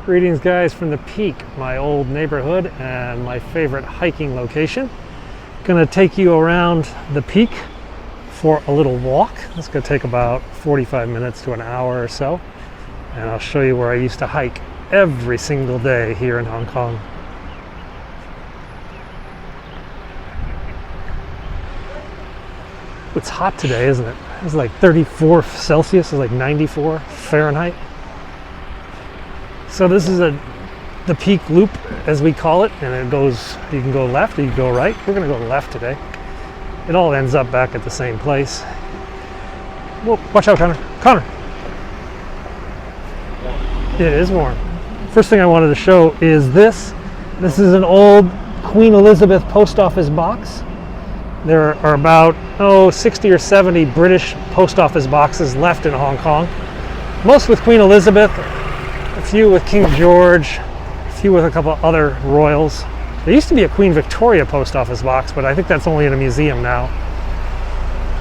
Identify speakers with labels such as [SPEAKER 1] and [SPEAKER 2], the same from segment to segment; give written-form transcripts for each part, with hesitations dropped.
[SPEAKER 1] Greetings guys from the Peak, my old neighborhood and my favorite hiking location. Gonna take you around the Peak for a little walk. It's gonna take about 45 minutes to an hour or so. And I'll show you where I used to hike every single day here in Hong Kong. It's hot today, isn't it? It's like 34 Celsius, it's like 94 Fahrenheit. So this is the Peak Loop, as we call it, and it goes, you can go left or you can go right. We're gonna go left today. It all ends up back at the same place. Whoa, watch out, Connor. Connor! It is warm. First thing I wanted to show is this. This is an old Queen Elizabeth post office box. There are about 60 or 70 British post office boxes left in Hong Kong. Most with Queen Elizabeth, a few with King George, a few with a couple other royals. There used to be a Queen Victoria post office box, but I think that's only in a museum now.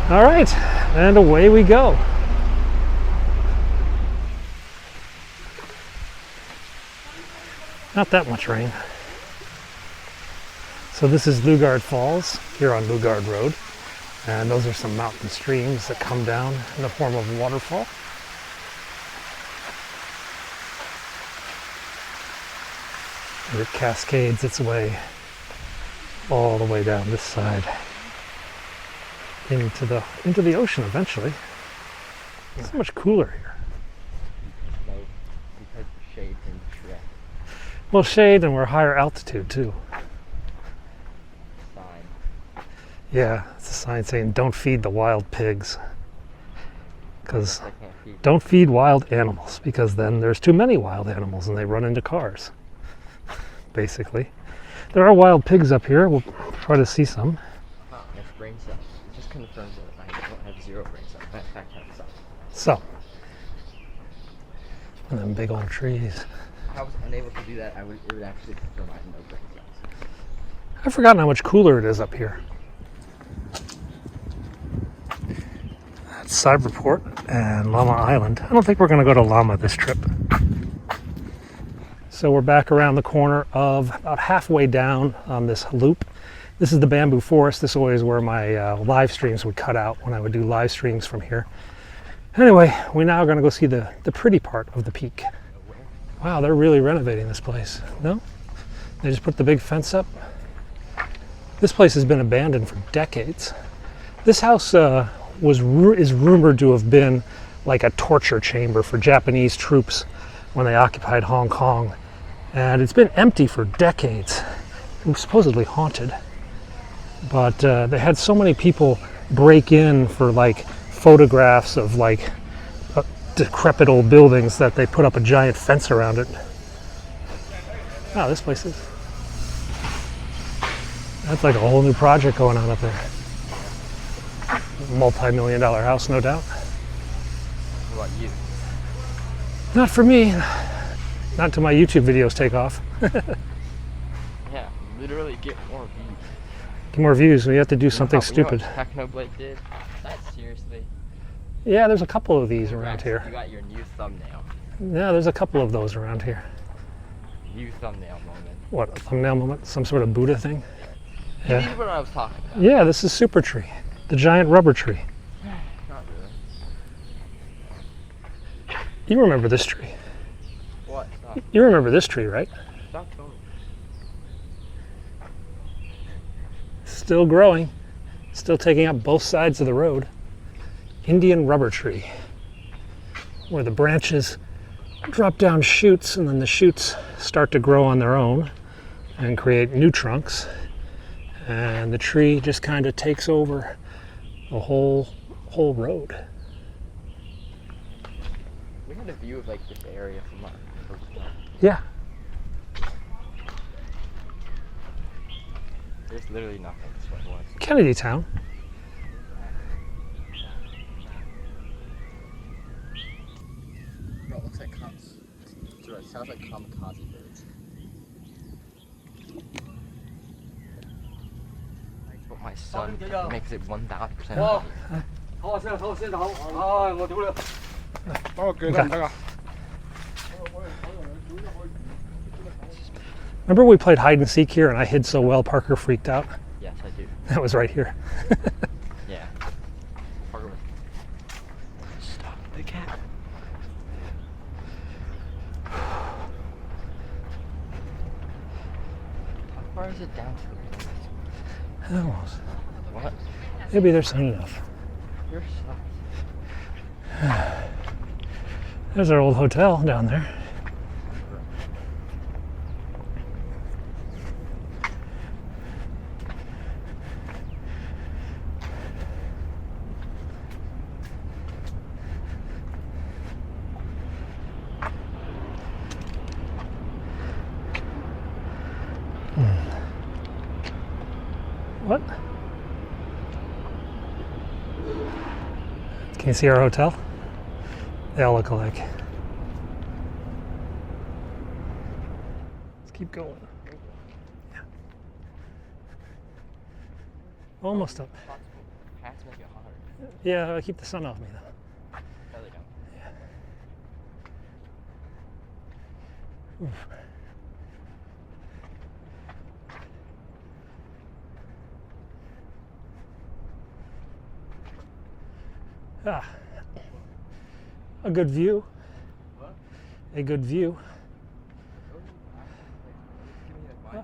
[SPEAKER 1] All right, and away we go. Not that much rain. So this is Lugard Falls here on Lugard Road. And those are some mountain streams that come down in the form of a waterfall. And it cascades its way all the way down this side into the ocean eventually. It's so much cooler here.
[SPEAKER 2] No, because shade and trek.
[SPEAKER 1] Well, shade, and we're higher altitude too.
[SPEAKER 2] Sign.
[SPEAKER 1] Yeah, it's a sign saying don't feed the wild pigs. Because
[SPEAKER 2] I can't feed.
[SPEAKER 1] don't feed wild animals, because then there's too many wild animals and they run into cars. Basically. There are wild pigs up here. We'll try to see some.
[SPEAKER 2] Oh, that's brain cells. It just confirms that I don't have zero brain cells. I in fact have some.
[SPEAKER 1] So. And then big old trees.
[SPEAKER 2] If I was unable to do that, it would actually confirm I have no brain cells.
[SPEAKER 1] I've forgotten how much cooler it is up here. That's Cyberport and Llama Island. I don't think we're going to go to Llama this trip. So we're back around the corner of about halfway down on this loop. This is the bamboo forest. This is always where my live streams would cut out when I would do live streams from here. Anyway, we're now going to go see the pretty part of the Peak. Wow, they're really renovating this place. No? They just put the big fence up. This place has been abandoned for decades. This house is rumored to have been like a torture chamber for Japanese troops when they occupied Hong Kong. And it's been empty for decades. It was supposedly haunted. But they had so many people break in for like photographs of like decrepit old buildings that they put up a giant fence around it. Wow, this place is... That's like a whole new project going on up there. Multi-million-dollar house, no doubt.
[SPEAKER 2] What about you?
[SPEAKER 1] Not for me. Not until my YouTube videos take off.
[SPEAKER 2] Yeah, literally get more views.
[SPEAKER 1] Get more views. We have to do something stupid.
[SPEAKER 2] You know what Technoblade did? That's seriously.
[SPEAKER 1] Yeah, there's a couple of these around here.
[SPEAKER 2] You got your new thumbnail.
[SPEAKER 1] Yeah, there's a couple of those around here.
[SPEAKER 2] New thumbnail moment.
[SPEAKER 1] What, a thumbnail moment? Some sort of Buddha thing?
[SPEAKER 2] Yeah.
[SPEAKER 1] Yeah.
[SPEAKER 2] These are what I was talking about.
[SPEAKER 1] Yeah, this is Super Tree. The giant rubber tree.
[SPEAKER 2] Not really.
[SPEAKER 1] You remember this tree.
[SPEAKER 2] What? Stop.
[SPEAKER 1] You remember this tree, right?
[SPEAKER 2] Stop going.
[SPEAKER 1] Still growing. Still taking up both sides of the road. Indian rubber tree. Where the branches drop down shoots, and then the shoots start to grow on their own and create new trunks. And the tree just kind of takes over the whole road.
[SPEAKER 2] We had a view of like this area from our hotel.
[SPEAKER 1] Yeah.
[SPEAKER 2] There's literally nothing. That's what it was.
[SPEAKER 1] Kennedy Town.
[SPEAKER 2] Bro, it looks like it sounds like kamikaze birds. But my son makes it 1,000%.
[SPEAKER 3] Oh. 好，现在好，现在好，啊，我丢了。
[SPEAKER 4] 帮我给他那个。
[SPEAKER 1] Remember we played hide and seek here and I hid so well Parker freaked out?
[SPEAKER 2] Yes, I do.
[SPEAKER 1] That was right here.
[SPEAKER 2] Yeah. Parker was. Stop the cat. How far is it down to?
[SPEAKER 1] Almost.
[SPEAKER 2] What?
[SPEAKER 1] Maybe they're soon enough.
[SPEAKER 2] You're sucks.
[SPEAKER 1] There's our old hotel down there. What? Can you see our hotel? They all look alike. Let's keep going. Yeah. Almost up.
[SPEAKER 2] Hats make it hotter.
[SPEAKER 1] Yeah, keep the sun off me though.
[SPEAKER 2] No, they don't.
[SPEAKER 1] Yeah. Oof. Ah, a good view.
[SPEAKER 2] What?
[SPEAKER 1] A good view.
[SPEAKER 2] Give me a
[SPEAKER 1] All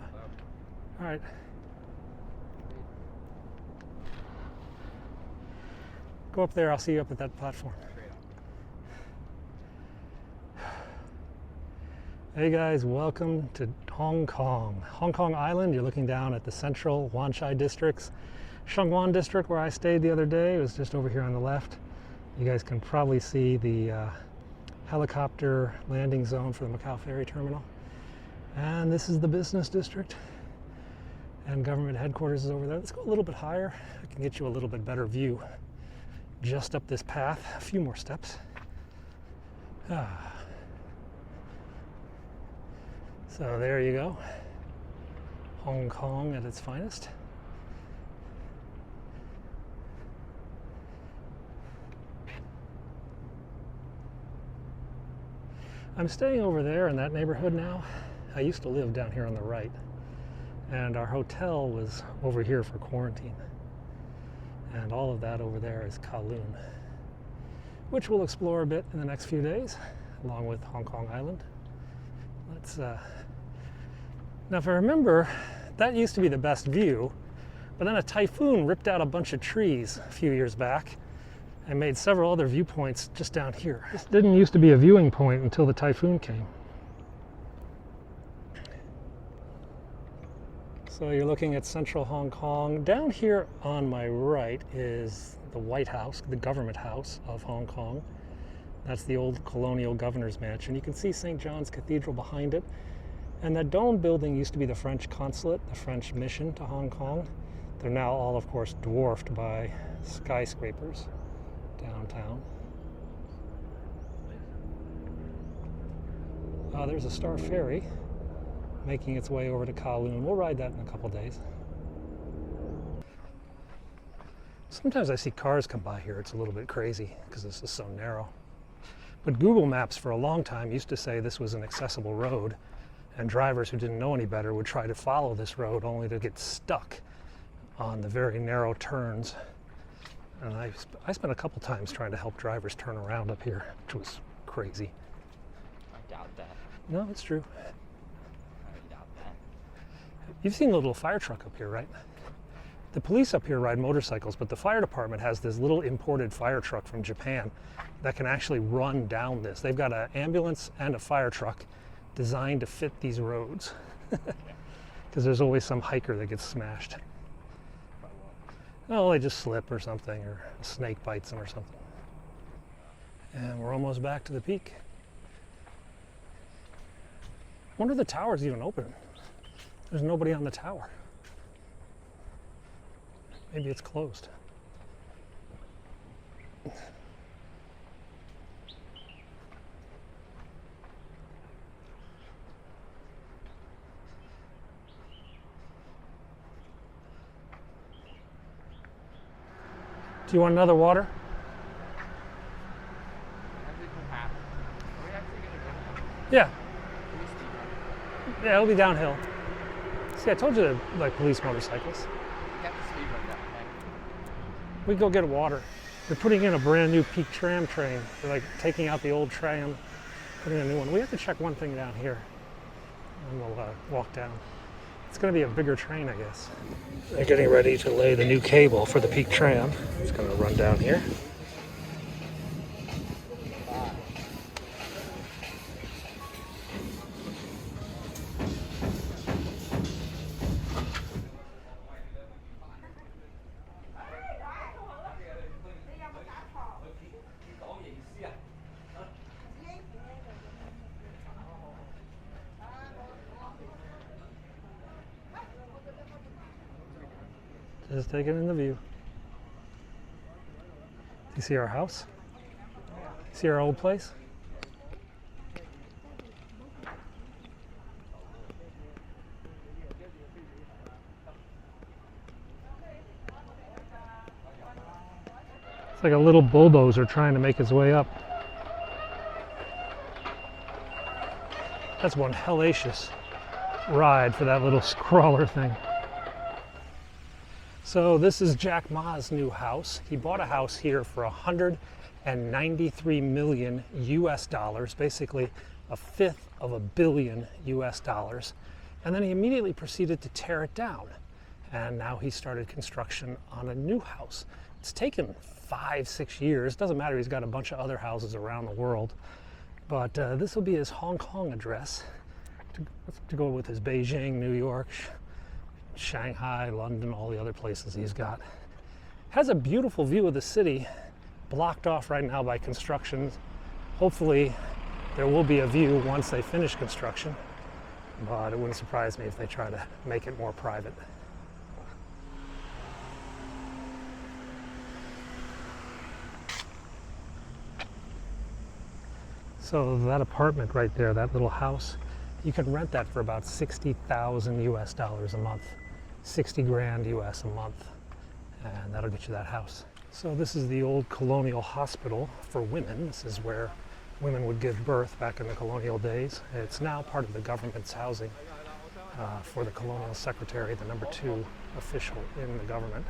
[SPEAKER 1] right. Go up there. I'll see you up at that platform. Hey guys, welcome to Hong Kong. Hong Kong Island. You're looking down at the central Wan Chai districts. Shangwan district, where I stayed the other day, was just over here on the left. You guys can probably see the helicopter landing zone for the Macau Ferry Terminal. And this is the business district. And government headquarters is over there. Let's go a little bit higher. I can get you a little bit better view. Just up this path, a few more steps. So there you go. Hong Kong at its finest. I'm staying over there in that neighborhood now. I used to live down here on the right, and our hotel was over here for quarantine. And all of that over there is Kowloon, which we'll explore a bit in the next few days, along with Hong Kong Island. Let's now, if I remember, that used to be the best view, but then a typhoon ripped out a bunch of trees a few years back and made several other viewpoints just down here. This didn't used to be a viewing point until the typhoon came. So you're looking at central Hong Kong. Down here on my right is the White House, the government house of Hong Kong. That's the old colonial governor's mansion. You can see St. John's Cathedral behind it. And that dome building used to be the French consulate, the French mission to Hong Kong. They're now all, of course, dwarfed by skyscrapers downtown. There's a Star Ferry making its way over to Kowloon. We'll ride that in a couple days. Sometimes I see cars come by here. It's a little bit crazy because this is so narrow. But Google Maps for a long time used to say this was an accessible road, and drivers who didn't know any better would try to follow this road only to get stuck on the very narrow turns. And I spent a couple times trying to help drivers turn around up here, which was crazy.
[SPEAKER 2] I doubt that.
[SPEAKER 1] No, it's true.
[SPEAKER 2] I doubt that.
[SPEAKER 1] You've seen the little fire truck up here, right? The police up here ride motorcycles, but the fire department has this little imported fire truck from Japan that can actually run down this. They've got an ambulance and a fire truck designed to fit these roads. Because there's always some hiker that gets smashed. Oh, they just slip or something, or a snake bites them or something. And we're almost back to the peak. I wonder if the tower's even open. There's nobody on the tower. Maybe it's closed. Do you want another water? Yeah. Yeah, it'll be downhill. See, I told you to like police motorcycles.
[SPEAKER 2] You have to speed run that, okay?
[SPEAKER 1] We go get water. They're putting in a brand new peak tram train. They're like taking out the old tram, putting in a new one. We have to check one thing down here, and we'll walk down. It's going to be a bigger train, I guess. They're getting ready to lay the new cable for the peak tram. It's going to run down here. Just taking in the view. You see our house? See our old place? It's like a little bulldozer trying to make its way up. That's one hellacious ride for that little scrawler thing. So this is Jack Ma's new house. He bought a house here for 193 million US dollars, basically a fifth of $1 billion US dollars. And then he immediately proceeded to tear it down. And now he started construction on a new house. It's taken 5-6 years. Doesn't matter, he's got a bunch of other houses around the world. But this will be his Hong Kong address to go with his Beijing, New York, Shanghai, London, all the other places he's got. Has a beautiful view of the city, blocked off right now by construction. Hopefully there will be a view once they finish construction, but it wouldn't surprise me if they try to make it more private. So that apartment right there, that little house, you can rent that for about 60,000 US dollars a month. 60 grand US a month, and that'll get you that house. So this is the old colonial hospital for women. This is where women would give birth back in the colonial days. It's now part of the government's housing for the colonial secretary, the #2 official in the government.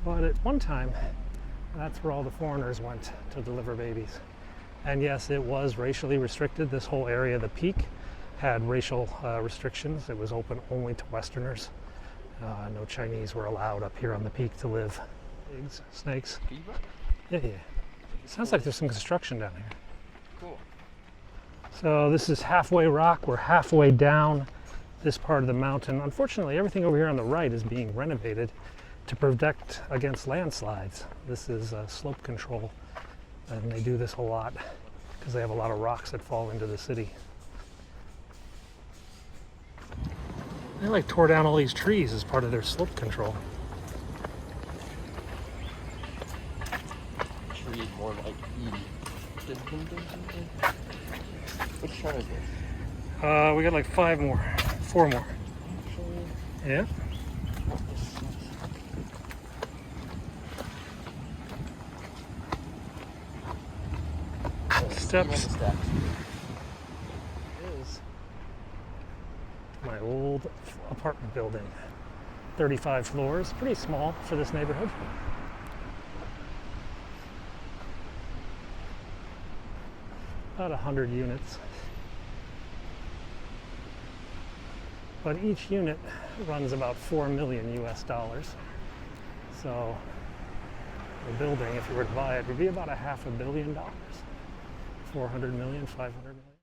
[SPEAKER 1] But at one time, that's where all the foreigners went to deliver babies. And yes, it was racially restricted. This whole area, the peak, had racial restrictions. It was open only to Westerners. No Chinese were allowed up here on the peak to live. Pigs, snakes. Yeah. Sounds like there's some construction down here.
[SPEAKER 2] Cool.
[SPEAKER 1] So this is Halfway Rock. We're halfway down this part of the mountain. Unfortunately, everything over here on the right is being renovated to protect against landslides. This is slope control, and they do this a lot because they have a lot of rocks that fall into the city. They like tore down all these trees as part of their slope control.
[SPEAKER 2] Tree more like E. Which one is this?
[SPEAKER 1] We got like 4 more. Yeah. Steps. Is my old apartment building. 35 floors, pretty small for this neighborhood. About 100 units. But each unit runs about 4 million US dollars. So the building, if you were to buy it, would be about $500 million. 400 million, 500 million.